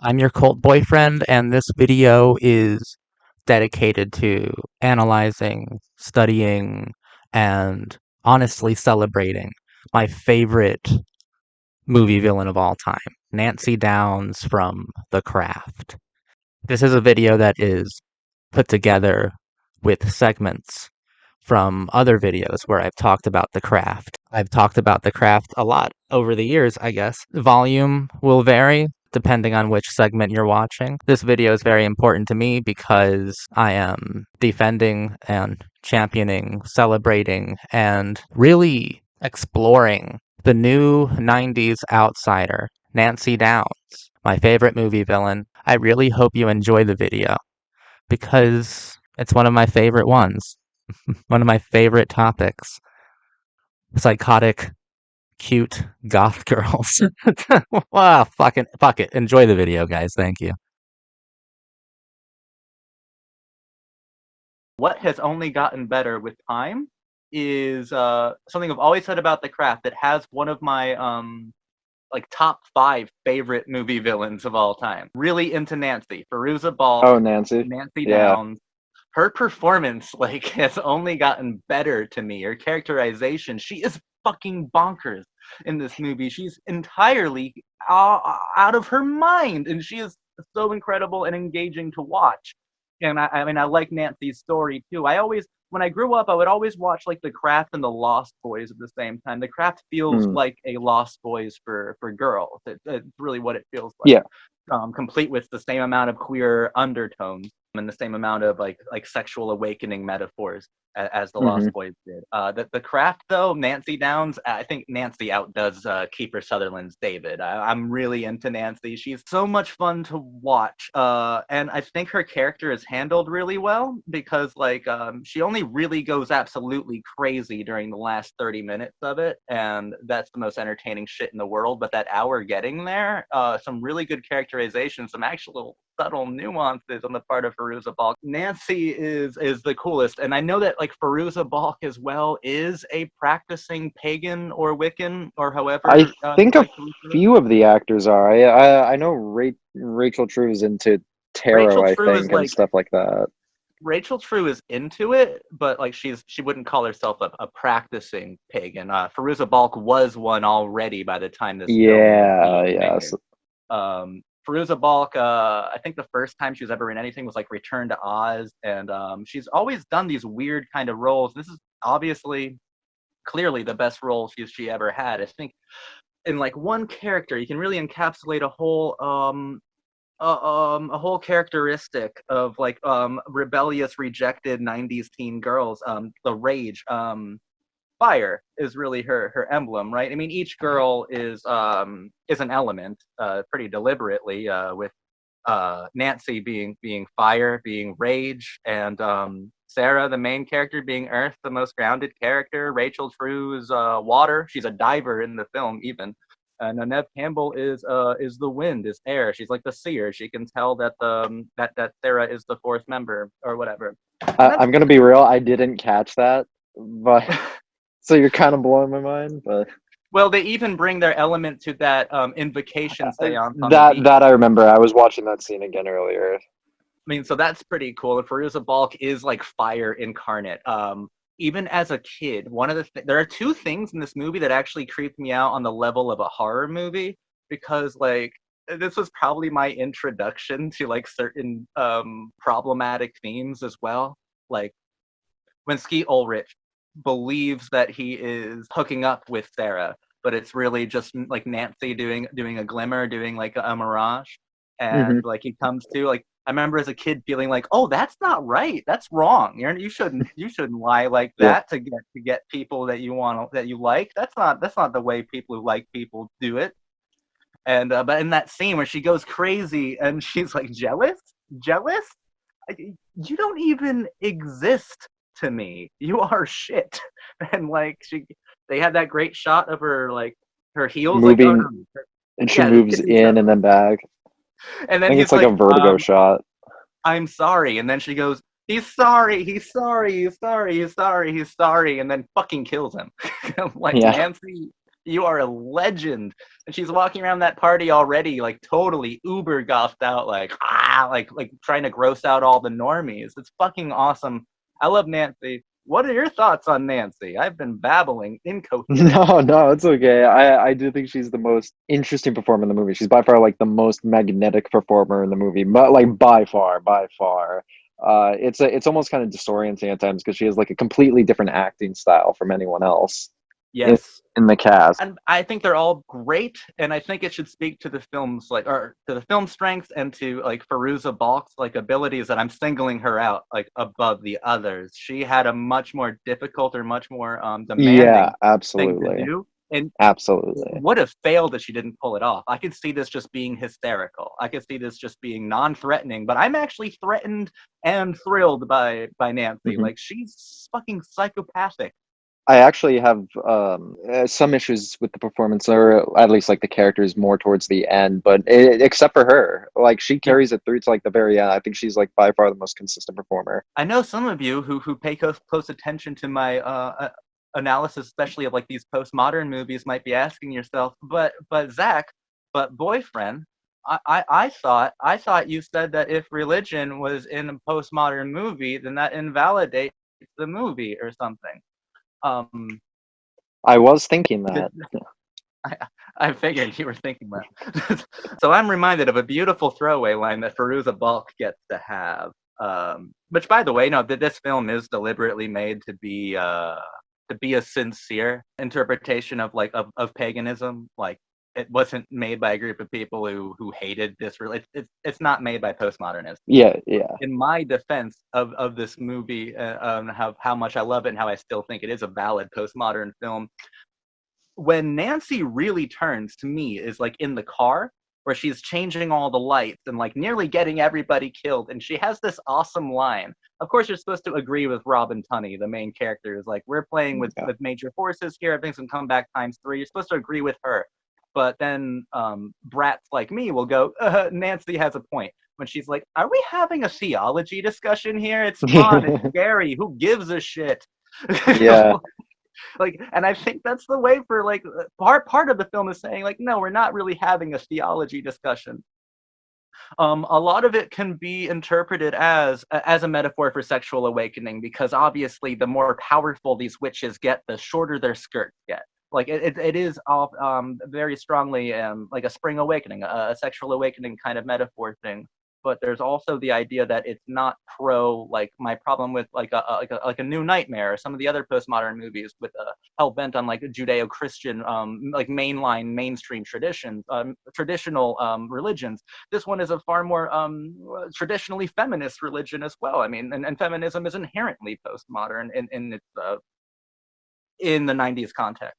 I'm your cult boyfriend, and this video is dedicated to analyzing, studying, and honestly celebrating my favorite movie villain of all time, Nancy Downs from The Craft. This is a video that is put together with segments from other videos where I've talked about The Craft. I've talked about The Craft a lot over the years, I guess. The volume will vary depending on which segment you're watching. This video is very important to me because I am defending and championing, celebrating, and really exploring the new 90s outsider, Nancy Downs, my favorite movie villain. I really hope you enjoy the video because it's one of my favorite ones. One of my favorite topics. Psychotic, cute, goth girls. Wow, fuck it. Enjoy the video, guys. Thank you. What has only gotten better with time is something I've always said about The Craft that has one of my like top 5 favorite movie villains of all time. Really into Nancy, Fairuza Oh, Balk, Nancy. Nancy Yeah. Downs. Her performance like has only gotten better to me. Her characterization, she is fucking bonkers in this movie. She's entirely out of her mind, and she is so incredible and engaging to watch. And I mean, I like Nancy's story too. When I grew up, I would always watch like The Craft and The Lost Boys at the same time. The Craft feels Mm. like a Lost Boys for girls. It's really what it feels like. Yeah. Complete with the same amount of queer undertones and the same amount of like sexual awakening metaphors as the hmm Lost Boys did. The Craft though, Nancy Downs, I think Nancy outdoes Kiefer Sutherland's David. I'm really into Nancy. She's so much fun to watch, and I think her character is handled really well because like she only really goes absolutely crazy during the last 30 minutes of it, and that's the most entertaining shit in the world. But that hour getting there, some really good characterization, some actual subtle nuances on the part of Fairuza Balk. Nancy is the coolest, and I know that like Fairuza Balk as well is a practicing pagan or Wiccan or I however think you'd a like to refer to it. few of the actors are. I know Rachel True is into tarot, Rachel I True is think, and like stuff like that. Rachel True is into it, but like she wouldn't call herself a practicing pagan. Fairuza Balk was one already by the time this film was Yeah, being yes. made. Fairuza Balk, I think the first time she was ever in anything was like Return to Oz, and she's always done these weird kind of roles. This is obviously, clearly the best role she ever had. I think in like one character, you can really encapsulate a whole characteristic of like rebellious, rejected '90s teen girls. The rage. Fire is really her emblem, right? I mean, each girl is an element, pretty deliberately, with Nancy being fire, being rage, and Sarah, the main character, being earth, the most grounded character. Rachel True is water. She's a diver in the film, even. And Neve Campbell is the wind, is air. She's like the seer. She can tell that that Sarah is the fourth member or whatever. And that's I'm gonna be real. I didn't catch that, but so you're kind of blowing my mind. But well, they even bring their element to that invocation seance on the that beach. that I remember. I was watching that scene again earlier. I mean, so that's pretty cool. And Fairuza Balk is like fire incarnate. Even as a kid, there are two things in this movie that actually creeped me out on the level of a horror movie because like this was probably my introduction to like certain problematic themes as well. Like when Skeet Ulrich believes that he is hooking up with Sarah, but it's really just like Nancy doing a glimmer, doing like a mirage, hmm and like he comes to like I remember as a kid feeling like, oh, that's not right, that's wrong. You shouldn't lie like Yeah. that to get people that you like. That's not the way people who like people do it. And but in that scene where she goes crazy and she's like jealous, you don't even exist to me. You are shit. And like they had that great shot of her like her heels like Moving, and she yeah, just moves tipping in and toes. then back. And I then think it's he's like a like, vertigo shot. I'm sorry. And then she goes, he's sorry, he's sorry, he's sorry, he's sorry, he's sorry, and then fucking kills him. I'm like, Yeah. Nancy, You are a legend. And she's walking around that party already, like totally uber gothed out, like trying to gross out all the normies. It's fucking awesome. I love Nancy. What are your thoughts on Nancy? I've been babbling incoherent. No, it's okay. I do think she's the most interesting performer in the movie. She's by far like the most magnetic performer in the movie, but like by far, by far. It's almost kind of disorienting at times because she has like a completely different acting style from anyone else in Yes. in the cast. And I think they're all great, and I think it should speak to the film's or to the film strengths and to like Fairuza Balk's like abilities that I'm singling her out like above the others. She had a much more difficult or much more Yeah, demanding thing to absolutely. do, and Absolutely. would have failed if she didn't pull it off. I could see this just being hysterical. I could see this just being non-threatening, but I'm actually threatened and thrilled by Nancy. Mhm. Like she's fucking psychopathic. I actually have some issues with the performance, or at least like the characters more towards the end. But except for her, like she Yeah. carries it through to like the very end. I think she's like by far the most consistent performer. I know some of you who pay close attention to my analysis, especially of like these postmodern movies, might be asking yourself, but Zach, but boyfriend, I thought you said that if religion was in a postmodern movie, then that invalidates the movie or something. Um, I was thinking did, that. I, I figured you were thinking that. So I'm reminded of a beautiful throwaway line that Fairuza Balk gets to have. Which, by the way, no, this film is deliberately made to be a sincere interpretation of of paganism. Like it wasn't made by a group of people who hated this. It's not made by postmodernists. Yeah, yeah. In my defense of this movie, how much I love it and how I still think it is a valid postmodern film, when Nancy really turns to me is like in the car where she's changing all the lights and like nearly getting everybody killed. And she has this awesome line. Of course, you're supposed to agree with Robin Tunney, the main character, is like, we're playing Yeah. with major forces here. Everything's gonna come back ×3. You're supposed to agree with her. But then brats like me will go, Nancy has a point. When she's like, are we having a theology discussion here? It's fun. It's scary. Who gives a shit? Yeah. Like, and I think that's the way for like part of the film is saying like, no, we're not really having a theology discussion. A lot of it can be interpreted as a metaphor for sexual awakening, because obviously the more powerful these witches get, the shorter their skirts get. Like it is all very strongly like a spring awakening, a sexual awakening kind of metaphor thing. But there's also the idea that it's not pro, like my problem with like a New Nightmare or some of the other postmodern movies with hell bent on like Judeo-Christian like mainstream traditions, traditional religions. This one is a far more traditionally feminist religion as well. I mean, and feminism is inherently postmodern in its in the 90s context.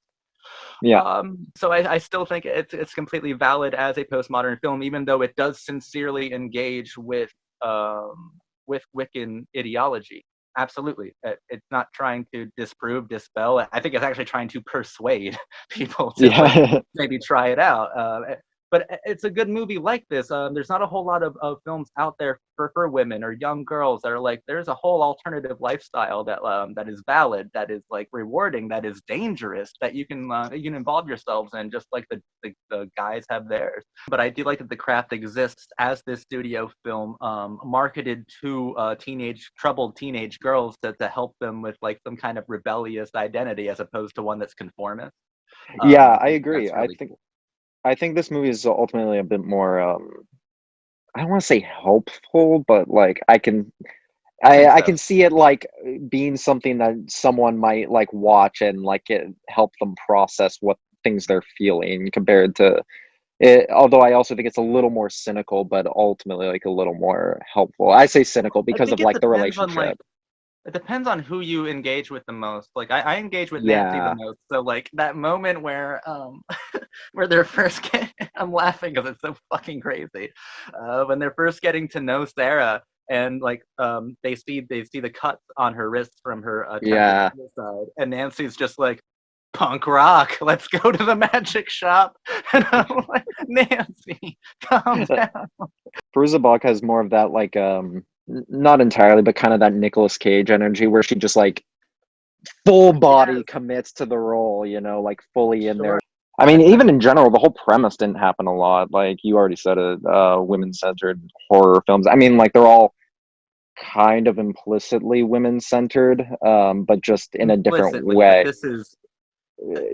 Yeah. So I still think it's completely valid as a postmodern film, even though it does sincerely engage with Wiccan ideology. Absolutely, it's not trying to disprove, dispel. I think it's actually trying to persuade people to like Yeah. maybe try it out. But it's a good movie like this. There's not a whole lot of films out there for women or young girls that are like, there's a whole alternative lifestyle that is valid, that is like rewarding, that is dangerous, that you can involve yourselves in, just like the guys have theirs. But I do like that The Craft exists as this studio film, marketed to troubled teenage girls to help them with like some kind of rebellious identity as opposed to one that's conformist. Yeah, I That's agree. really cool. I think this movie is ultimately a bit more I don't want to say helpful, but like I think I so. can see it like being something that someone might like watch and like help them process what things they're feeling compared to it. Although I also think it's a little more cynical, but ultimately like a little more helpful. I say cynical I because of think it like the depends on relationship. like it depends on who you engage with the most. Like I engage with Nancy the Yeah. most. So like that moment where where they're first getting, I'm laughing because it's so fucking crazy. When they're first getting to know Sarah, and like they see the cuts on her wrists from her attempted Yeah. suicide, and Nancy's just like, punk rock, let's go to the magic shop. And I'm like, Nancy, calm down. Bruiser Balk has more of that like not entirely, but kind of that Nicolas Cage energy where she just like full body Yes, commits to the role, you know, like fully in there. sure. I mean, even in general, the whole premise didn't happen a lot. Like you already said it, women-centered horror films. I mean, like they're all kind of implicitly women-centered, but just in a different Implicitly, but way. this is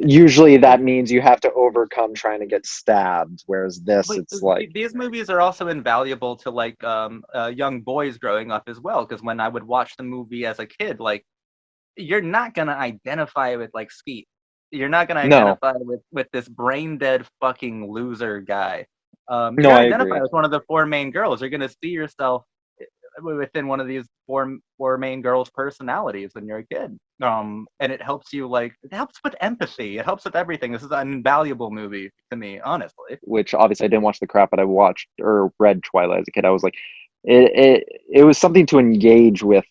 Usually that means you have to overcome trying to get stabbed, whereas this, but it's like, these movies are also invaluable to like young boys growing up as well. Because when I would watch the movie as a kid, like you're not gonna identify with like Skeet. You're not gonna no, identify with this brain dead fucking loser guy. no, You're I gonna identify agree. with one of the four main girls. You're gonna see yourself within one of these four main girls' personalities when you're a kid. And it helps you like it helps with empathy. It helps with everything. This is an invaluable movie to me, honestly. Which obviously I didn't watch the crap, but I watched or read Twilight as a kid. I was like, it was something to engage with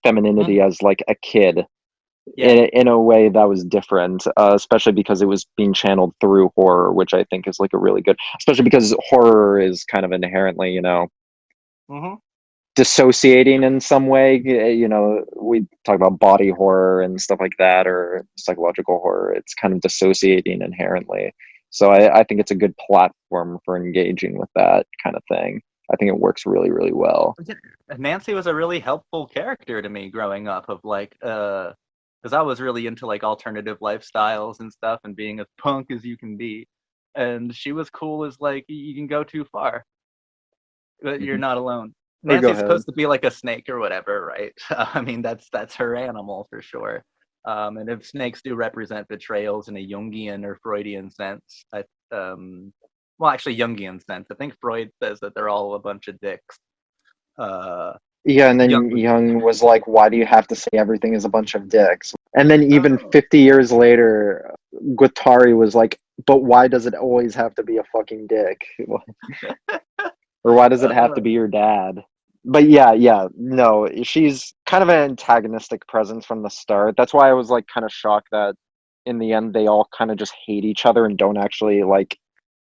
femininity Mhm. as like a kid Yeah. in a way that was different, especially because it was being channeled through horror, which I think is like a really good, especially because horror is kind of inherently, Hmm. dissociating in some way. We talk about body horror and stuff like that, or psychological horror. It's kind of dissociating inherently. So I think it's a good platform for engaging with that kind of thing. I think it works really, really well. Nancy was a really helpful character to me growing up. Of like, because I was really into like alternative lifestyles and stuff, and being as punk as you can be. And she was cool as like you can go too far, but you're Mhm. not alone. Or go Nancy's ahead. supposed to be like a snake or whatever, right? I mean, that's her animal for sure. And if snakes do represent betrayals in a Jungian or Freudian sense, well, actually Jungian sense, I think Freud says that they're all a bunch of dicks. Uh, Yeah, and Young then would. Young was like, "Why do you have to say everything is a bunch of dicks?" And then even Oh. 50 years later, Guattari was like, "But why does it always have to be a fucking dick? Or why does it have to Uh, be your dad?" But yeah, yeah, no, she's kind of an antagonistic presence from the start. That's why I was like kind of shocked that in the end they all kind of just hate each other and don't actually like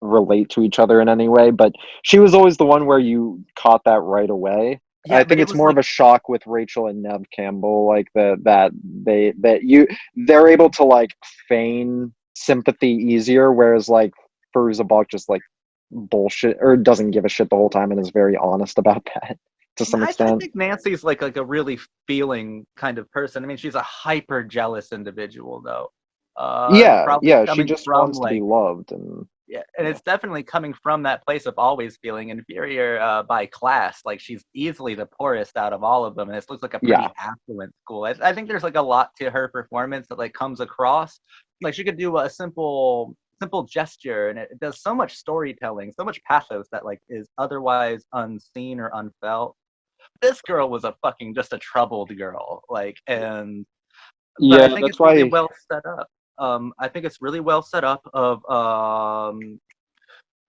relate to each other in any way. But she was always the one where you caught that right away. I yeah, but think it it's was more of like a shock with Rachel and Nev Campbell, like they're able to like feign sympathy easier, whereas like Firuza Balk just like bullshit or doesn't give a shit the whole time and is very honest about that to some I extent. think Nancy's like a really feeling kind of person. I mean, she's a hyper jealous individual though. Yeah, Probably yeah, she coming just from wants to be like loved and yeah, and yeah. it's definitely coming from that place of always feeling inferior by class. Like she's easily the poorest out of all of them, and this looks like a Yeah. pretty affluent school. I think there's like a lot to her performance that like comes across. Like she could do a simple gesture, and it does so much storytelling, so much pathos that like is otherwise unseen or unfelt. This girl was a fucking just a troubled girl, like, and but I Yeah, think that's it's really why well set up. I think it's really well set up. Of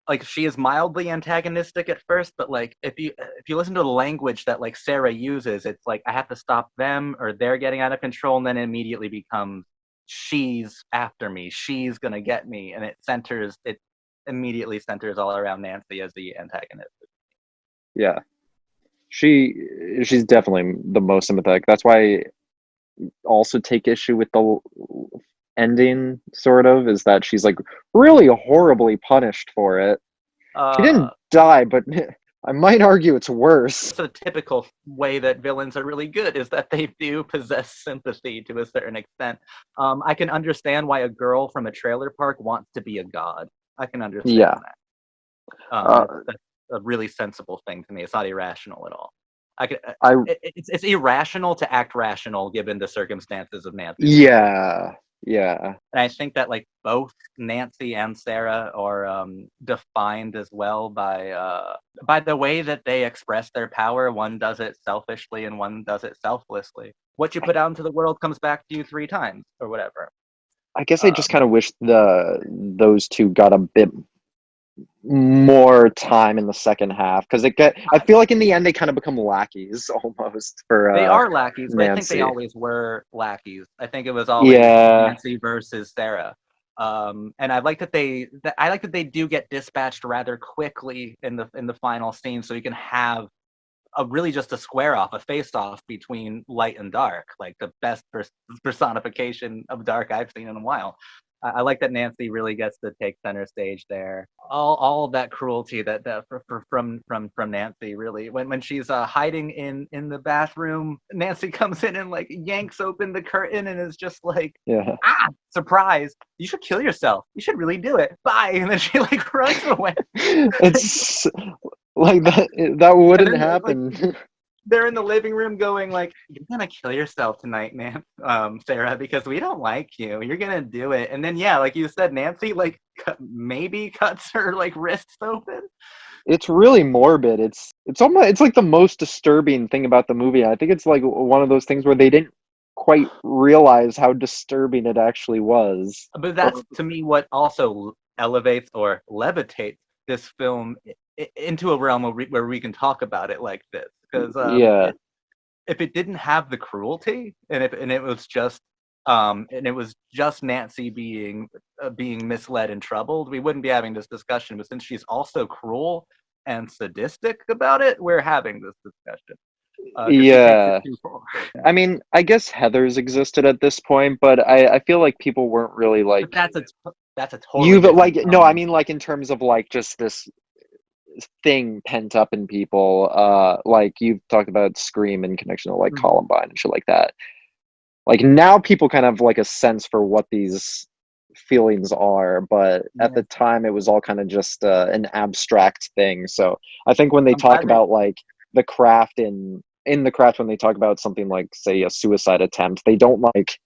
like she is mildly antagonistic at first, but like if you listen to the language that like Sarah uses, it's like I have to stop them or they're getting out of control, and then it immediately becomes she's after me, she's gonna get me, and it immediately centers all around Nancy as the antagonist. yeah. She she's definitely the most sympathetic. That's why I also take issue with the ending sort of is that she's like really horribly punished for it. She Uh, didn't die, but I might argue it's worse. it's a typical way that villains are really good is that they do possess sympathy to a certain extent. I can understand why a girl from a trailer park wants to be a god. I can understand Yeah. that. Uh, That's a really sensible thing to me. It's not irrational at all. I could, I it's irrational to act rational given the circumstances of Nancy's story. yeah. Yeah. And I think that like both Nancy and Sarah are defined as well by the way that they express their power. One does it selfishly and one does it selflessly. What you put out into the world comes back to you three times or whatever. I guess I just Um, kind of wish those two got a bit more time in the second half because I feel like in the end they kind of become lackeys almost for they are lackeys, but I think they Nancy. always were lackeys. I think it was always Yeah. Nancy versus Sarah. And I like that they do get dispatched rather quickly in the final scene, so you can have a really just a square off, a face off between light and dark, like the best personification of dark I've seen in a while. I like that Nancy really gets to take center stage there. All of that cruelty from Nancy, really. When she's hiding in the bathroom, Nancy comes in and like yanks open the curtain and is just like, Yeah. ah, surprise! You should kill yourself. You should really do it. Bye. And then she like runs away. It's like that And wouldn't then like happen. they're in the living room going like, "You're gonna kill yourself tonight, man, Sarah, because we don't like you. You're gonna do it." And then yeah, like you said, Nancy like maybe cuts her like wrists open. It's really morbid. It's like the most disturbing thing about the movie. I think it's like one of those things where they didn't quite realize how disturbing it actually was. But that's to me what also elevates or levitates this film into a realm where we can talk about it like this. Because Yeah. if it didn't have the cruelty and it was just Nancy being misled and troubled, we wouldn't be having this discussion. But since she's also cruel and sadistic about it, we're having this discussion. Yeah. Too far. I mean, I guess Heather's existed at this point, but I feel like people weren't really like But that's a totally you've different like no, I film. mean like in terms of like just this thing pent up in people. Like you've talked about Scream in connection to like Mhm. Columbine and shit like that. Like now people kind of have like a sense for what these feelings are, but at Yeah. the time it was all kind of just an abstract thing. So I think when they I'm talk glad that about like the craft in the craft, when they talk about something like say a suicide attempt, they don't like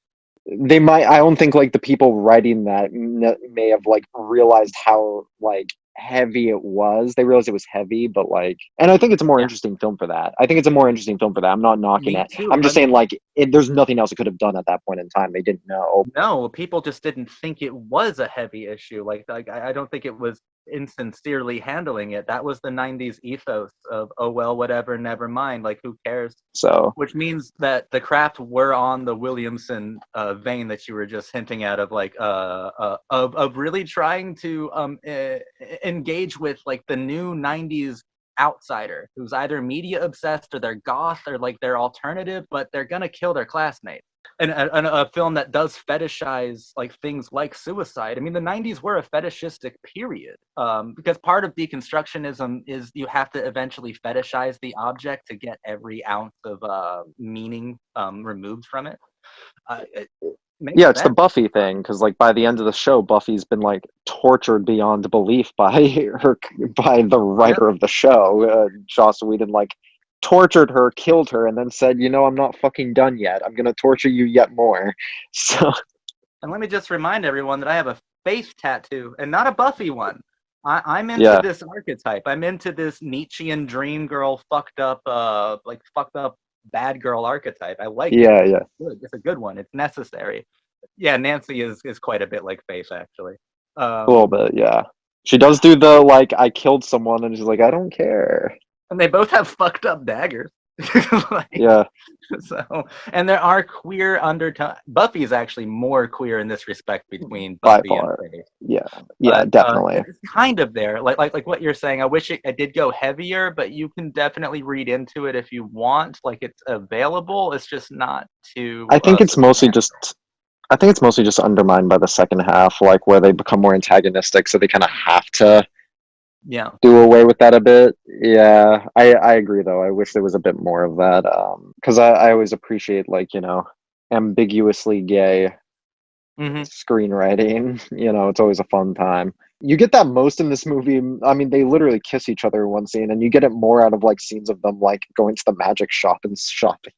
they might I don't think like the people writing that may have like realized how like heavy it was. They realized it was heavy, but like, and I think it's a more yeah, interesting film for that. I think it's a more interesting film for that. I'm not knocking me it. too. I'm just saying like there's nothing else it could have done at that point in time. They didn't know. No, people just didn't think it was a heavy issue. Like I don't think it was insincerely handling it. That was the 90s ethos of, oh well, whatever, never mind, like who cares. So Which means that the craft were on the Williamson vein that you were just hinting at, of like of really trying to engage with like the new 90s outsider who's either media obsessed or they're goth or like they're alternative, but they're gonna kill their classmate. And a film that does fetishize like things like suicide. I mean, the 90s were a fetishistic period, because part of deconstructionism is you have to eventually fetishize the object to get every ounce of meaning removed from it. It makes yeah, it's the sense. Buffy thing because like by the end of the show, Buffy's been like tortured beyond belief by by the Yep. writer of the show, Joss Whedon. Like tortured her, killed her, and then said, "You know, I'm not fucking done yet. I'm gonna torture you yet more." So And let me just remind everyone that I have a face tattoo and not a Buffy one. I'm into yeah, this archetype. I'm into this Nietzschean dream girl, fucked up bad girl archetype. I like it. yeah, It's yeah, good. It's a good one. It's necessary. Yeah, Nancy is quite a bit like Faith, actually. a little Um, bit, yeah. She does do the like I killed someone, and she's like, I don't care. and they both have fucked up daggers. Like, Yeah, so, and there are queer undertone. Buffy is actually more queer in this respect between by Buffy and far. Faith. Yeah, yeah, But definitely. it's kind of there, like what you're saying. I wish it did go heavier, but you can definitely read into it if you want. Like it's available. It's just not too I think it's mostly substantial. just I think it's mostly just undermined by the second half, like where they become more antagonistic, so they kind of have to Yeah, do away with that a bit. Yeah, I agree though. I wish there was a bit more of that. Because I always appreciate like, you know, ambiguously gay hmm screenwriting. You know, it's always a fun time. You get that most in this movie. I mean, they literally kiss each other in one scene, and you get it more out of like scenes of them like going to the magic shop and shopping.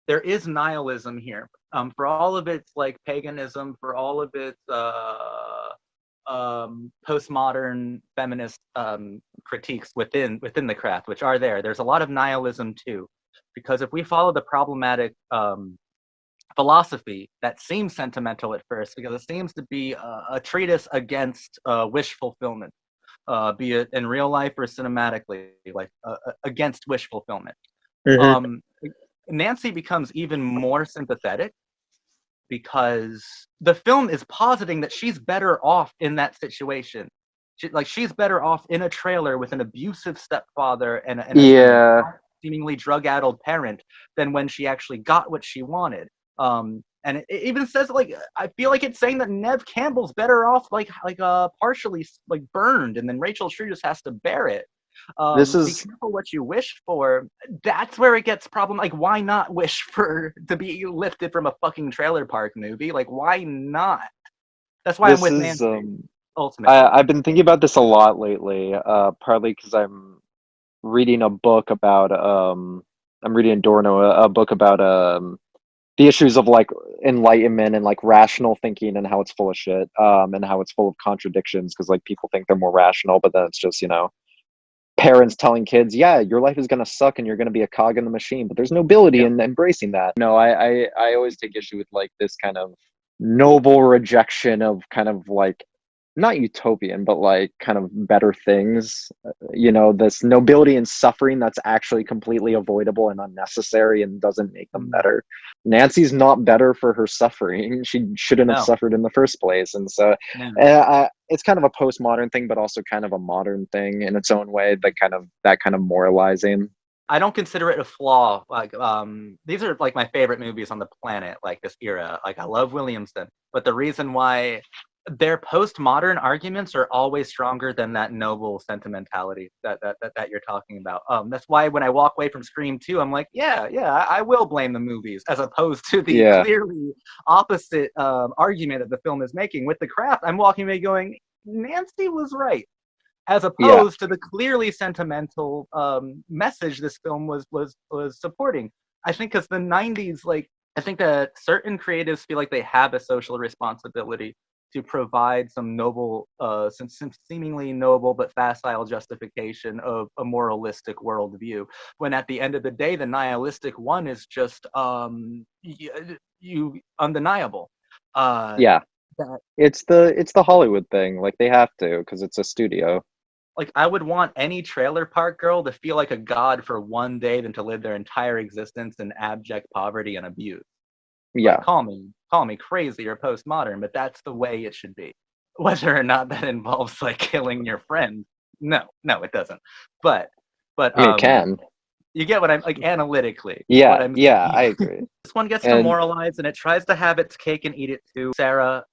there is nihilism here. For all of its like paganism, for all of its postmodern feminist critiques within the craft, which are there. There's a lot of nihilism too, because if we follow the problematic philosophy that seems sentimental at first, because it seems to be a treatise against wish fulfillment, be it in real life or cinematically, like against wish fulfillment. Mm-hmm. Um, Nancy becomes even more sympathetic because the film is positing that she's better off in that situation. She's better off in a trailer with an abusive stepfather and Yeah, seemingly drug-addled parent than when she actually got what she wanted. And it even says like I feel like it's saying that Nev Campbell's better off partially like burned, and then Rachel True just has to bear it. This Be is careful what you wish for. That's where it gets problem. Like, why not wish for to be lifted from a fucking trailer park movie? Like, why not? That's why I'm this with is Nancy ultimately. I've been thinking about this a lot lately, partly because reading a book about I'm reading Adorno, a book about the issues of like enlightenment and like rational thinking and how it's full of shit, and how it's full of contradictions because like people think they're more rational, but then it's just, you know, parents telling kids, yeah, your life is going to suck and you're going to be a cog in the machine, but there's nobility Yep. in embracing that. No, I always take issue with like this kind of noble rejection of kind of like not utopian, but like kind of better things. You know, this nobility and suffering that's actually completely avoidable and unnecessary and doesn't make them better. Nancy's not better for her suffering. She shouldn't have No, suffered in the first place. And so no. it's kind of a postmodern thing, but also kind of a modern thing in its own way. That kind of moralizing. I don't consider it a flaw. Like, these are like my favorite movies on the planet, like this era. Like, I love Williamson, but the reason why their postmodern arguments are always stronger than that noble sentimentality that you're talking about. That's why when I walk away from Scream 2, I'm like, yeah, I will blame the movies, as opposed to the Yeah. clearly opposite argument that the film is making. With The Craft, I'm walking away going, Nancy was right, as Yeah. opposed to the clearly sentimental message this film was supporting. I think because the 90s, like, I think that certain creatives feel like they have a social responsibility to provide some noble, some seemingly noble but facile justification of a moralistic worldview. When at the end of the day, the nihilistic one is just undeniable. Yeah. That It's the Hollywood thing. Like they have to because it's a studio. like I would want any trailer park girl to feel like a god for one day than to live their entire existence in abject poverty and abuse. Yeah. Like call me crazy or postmodern, but that's the way it should be. Whether or not that involves like killing your friend, no, it doesn't. But I mean, it can. you get what I'm like analytically. What Yeah. I'm Yeah. saying. I agree. This one gets to And moralize and it tries to have its cake and eat it too. Sarah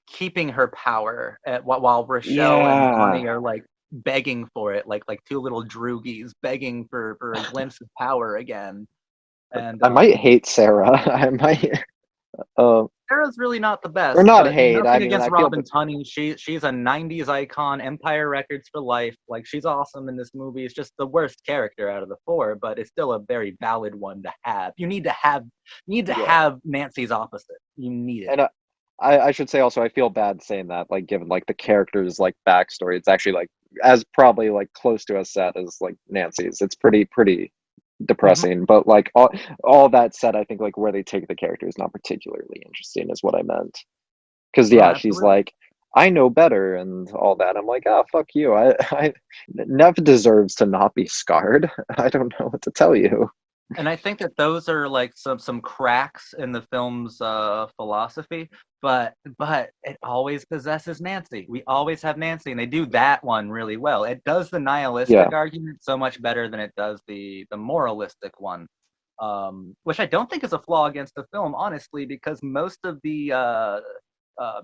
keeping her power while Rochelle and yeah. Bonnie are like begging for it, like two little droogies begging for a glimpse of power again. And I might hate Sarah. I might. Uh, Sarah's really not the or best, not but hate. I nothing mean, against I feel Robin that. Tunney. She's a '90s icon, Empire Records for life. Like she's awesome in this movie. It's just the worst character out of the four, but it's still a very valid one to have. You need to Yeah. have Nancy's opposite. You need it. And I should say also, I feel bad saying that, like, given like the character's like backstory, it's actually like as probably like close to as sad as like Nancy's. It's pretty Mm-hmm. depressing, but like all that said, I think like where they take the character is not particularly interesting, is what I meant. Because No, yeah, she's absolutely. like, I know better and all that. I'm like, oh fuck you. I Nev deserves to not be scarred. I don't know what to tell you. And I think that those are like some cracks in the film's philosophy, but it always possesses Nancy. We always have Nancy, and they do that one really well. It does the Yeah, nihilistic argument so much better than it does the moralistic one, which I don't think is a flaw against the film, honestly, because most of the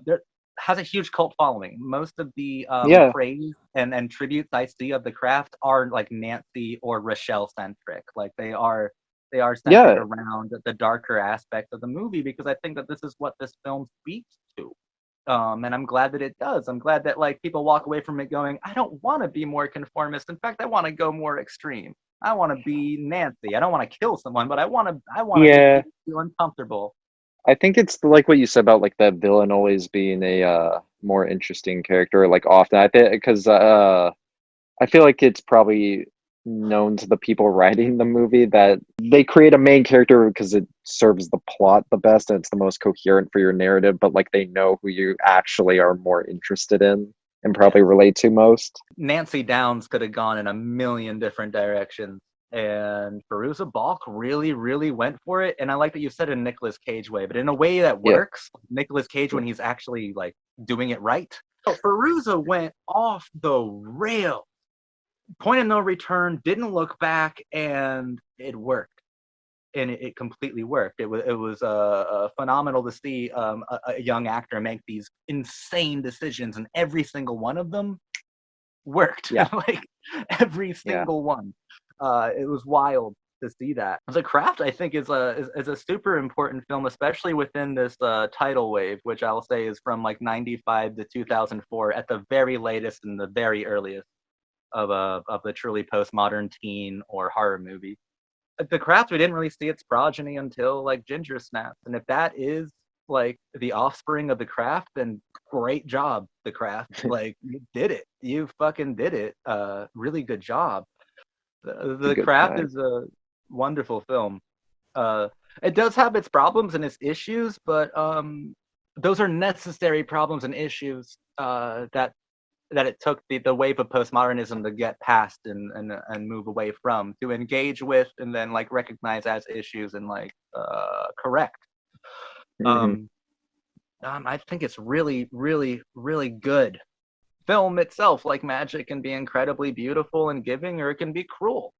there has a huge cult following. Most of the yeah, praise and tributes I see of The Craft are like Nancy or Rochelle centric. Like they are centered yeah, around the darker aspect of the movie because I think that this is what this film speaks to. And I'm glad that it does. I'm glad that like people walk away from it going, I don't want to be more conformist. In fact, I want to go more extreme. I want to be Nancy. I don't want to kill someone, but I want to make yeah. people feel uncomfortable. I think it's like what you said about like the villain always being a more interesting character. Like often, I think because I feel like it's probably known to the people writing the movie that they create a main character because it serves the plot the best and it's the most coherent for your narrative, but like they know who you actually are more interested in and Yeah. probably relate to most. Nancy Downs could have gone in a million different directions. And Fairuza Balk really, really went for it. And I like that you said in a Nicolas Cage way, but in a way that Yeah. works. Nicolas Cage when he's actually like doing it right. So Fairuza went off the rail. Point of no return, didn't look back, and it worked. and it completely worked. It was phenomenal to see a young actor make these insane decisions, and every single one of them worked. Yeah, Like every yeah. single one. It was wild to see that. The Craft, I think, is a super important film, especially within this tidal wave, which I'll say is from like '95 to 2004 at the very latest and the very earliest of the truly postmodern teen or horror movie. The Craft, we didn't really see its progeny until like Ginger Snaps, and if that is like the offspring of The Craft, then great job, The Craft. Like you did it, you fucking did it. Really good job. It's a The good Craft time. is a wonderful film. Uh, it does have its problems and its issues, but those are necessary problems and issues that it took the wave of postmodernism to get past and move away from, to engage with and then like recognize as issues and like correct. Hmm. Um, I think it's really, really, really good. Film itself, like magic, can be incredibly beautiful and giving, or it can be cruel.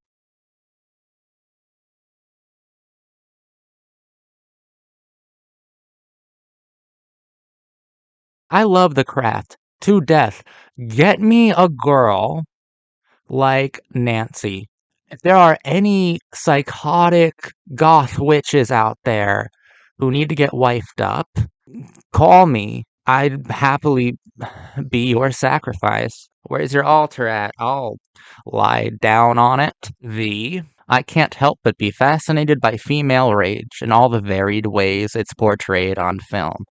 I love The Craft to death. Get me a girl like Nancy. If there are any psychotic goth witches out there who need to get wifed up, call me. I'd happily be your sacrifice. Where's your altar at? I'll lie down on it. I can't help but be fascinated by female rage in all the varied ways it's portrayed on film.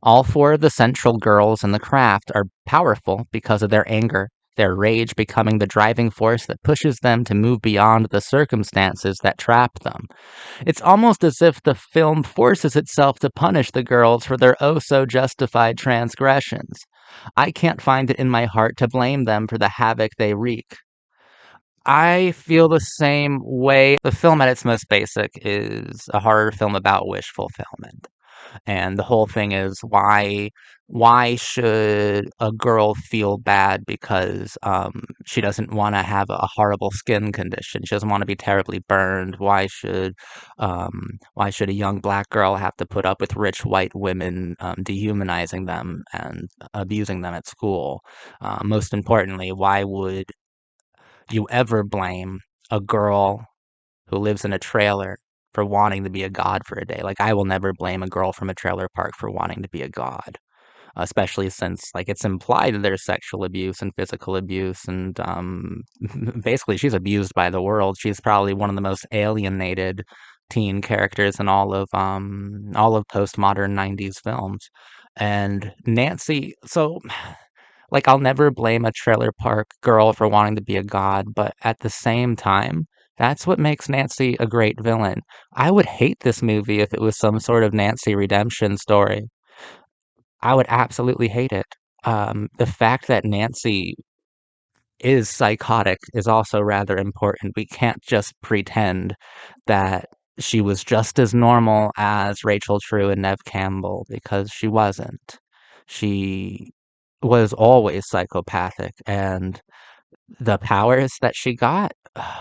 All four of the central girls in The Craft are powerful because of their anger, their rage becoming the driving force that pushes them to move beyond the circumstances that trap them. It's almost as if the film forces itself to punish the girls for their oh so justified transgressions. I can't find it in my heart to blame them for the havoc they wreak. I feel the same way. The film at its most basic is a horror film about wish fulfillment. And the whole thing is why should a girl feel bad because she doesn't want to have a horrible skin condition? She doesn't want to be terribly burned. Why should a young black girl have to put up with rich white women dehumanizing them and abusing them at school? Most importantly, why would you ever blame a girl who lives in a trailer for wanting to be a god for a day? Like, I will never blame a girl from a trailer park for wanting to be a god, especially since, like, it's implied that there's sexual abuse and physical abuse, and basically, she's abused by the world. She's probably one of the most alienated teen characters in all of postmodern '90s films. And Nancy, so like, I'll never blame a trailer park girl for wanting to be a god, but at the same time, that's what makes Nancy a great villain. I would hate this movie if it was some sort of Nancy redemption story. I would absolutely hate it. The fact that Nancy is psychotic is also rather important. We can't just pretend that she was just as normal as Rachel True and Nev Campbell, because she wasn't. She was always psychopathic, and the powers that she got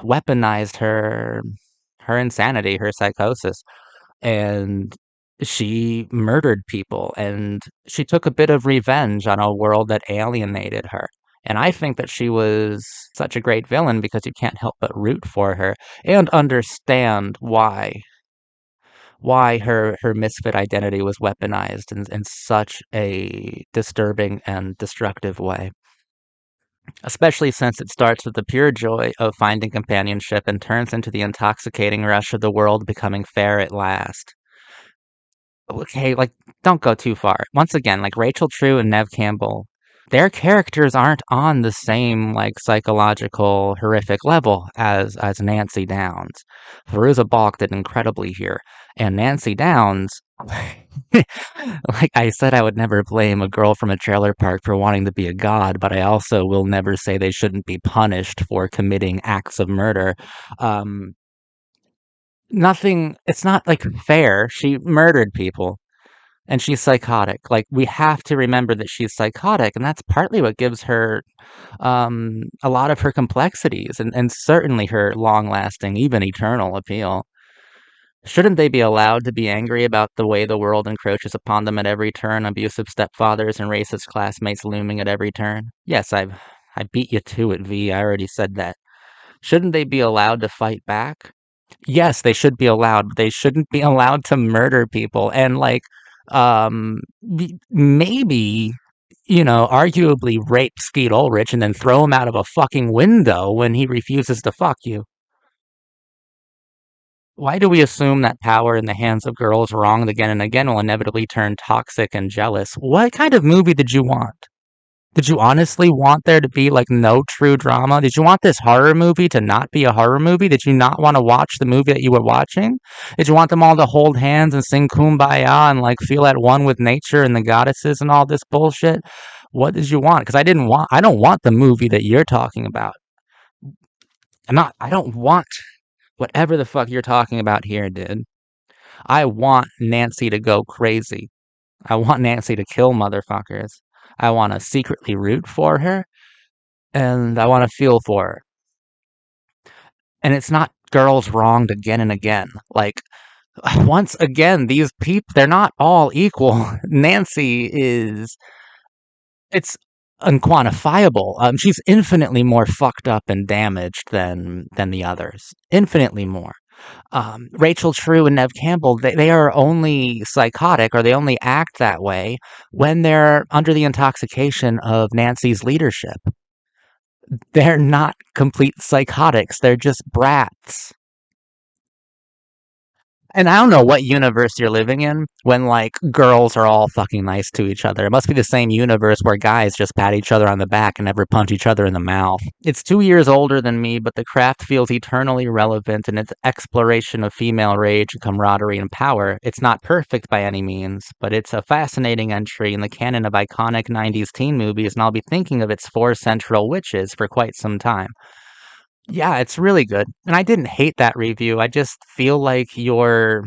weaponized her insanity, her psychosis, and she murdered people, and she took a bit of revenge on a world that alienated her. And I think that she was such a great villain because you can't help but root for her and understand why her misfit identity was weaponized in such a disturbing and destructive way. Especially since it starts with the pure joy of finding companionship and turns into the intoxicating rush of the world becoming fair at last. Okay, like, don't go too far. Once again, like, Rachel True and Nev Campbell, their characters aren't on the same, like, psychological horrific level as Nancy Downs. Veruza Balk did incredibly here, and Nancy Downs, like I said, I would never blame a girl from a trailer park for wanting to be a god, but I also will never say they shouldn't be punished for committing acts of murder. Um, it's not, like, fair. She murdered people. And she's psychotic. Like, we have to remember that she's psychotic, and that's partly what gives her a lot of her complexities and certainly her long lasting, even eternal appeal. Shouldn't they be allowed to be angry about the way the world encroaches upon them at every turn, abusive stepfathers and racist classmates looming at every turn? Yes, I beat you to it, V. I already said that. Shouldn't they be allowed to fight back? Yes, they should be allowed, but they shouldn't be allowed to murder people and like maybe arguably rape Skeet Ulrich and then throw him out of a fucking window when he refuses to fuck you. Why do we assume that power in the hands of girls wronged again and again will inevitably turn toxic and jealous? What kind of movie did you want? Did you honestly want there to be like no true drama? Did you want this horror movie to not be a horror movie? Did you not want to watch the movie that you were watching? Did you want them all to hold hands and sing Kumbaya and like feel at one with nature and the goddesses and all this bullshit? What did you want? Because I don't want the movie that you're talking about. I don't want whatever the fuck you're talking about here, dude. I want Nancy to go crazy. I want Nancy to kill motherfuckers. I want to secretly root for her and I want to feel for her. And it's not girls wronged again and again. Like, once again, these people, they're not all equal. Nancy is, it's unquantifiable. She's infinitely more fucked up and damaged than the others. Infinitely more. Rachel True and Nev Campbell, they are only psychotic or they only act that way when they're under the intoxication of Nancy's leadership. They're not complete psychotics. They're just brats. And I don't know what universe you're living in when, like, girls are all fucking nice to each other. It must be the same universe where guys just pat each other on the back and never punch each other in the mouth. It's 2 years older than me, but the craft feels eternally relevant in its exploration of female rage, camaraderie, and power. It's not perfect by any means, but it's a fascinating entry in the canon of iconic 90s teen movies, and I'll be thinking of its four central witches for quite some time. Yeah, it's really good. And I didn't hate that review. I just feel like you're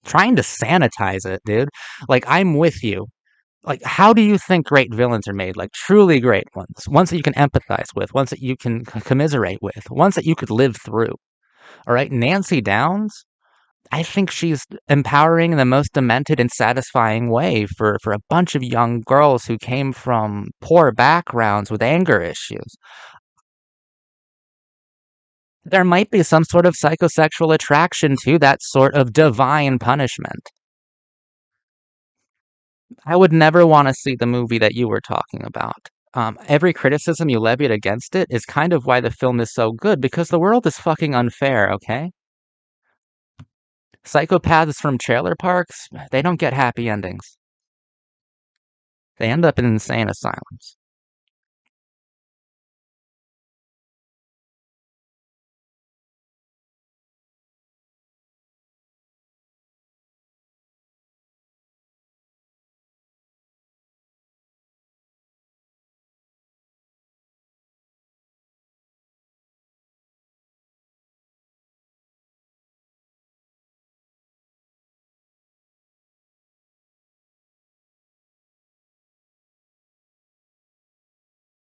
trying to sanitize it, dude. Like, I'm with you. Like, how do you think great villains are made? Like, truly great ones. Ones that you can empathize with, ones that you can commiserate with, ones that you could live through. All right, Nancy Downs, I think she's empowering in the most demented and satisfying way for a bunch of young girls who came from poor backgrounds with anger issues. There might be some sort of psychosexual attraction to that sort of divine punishment. I would never want to see the movie that you were talking about. Every criticism you levied against it is kind of why the film is so good, because the world is fucking unfair, okay? Psychopaths from trailer parks, they don't get happy endings. They end up in insane asylums.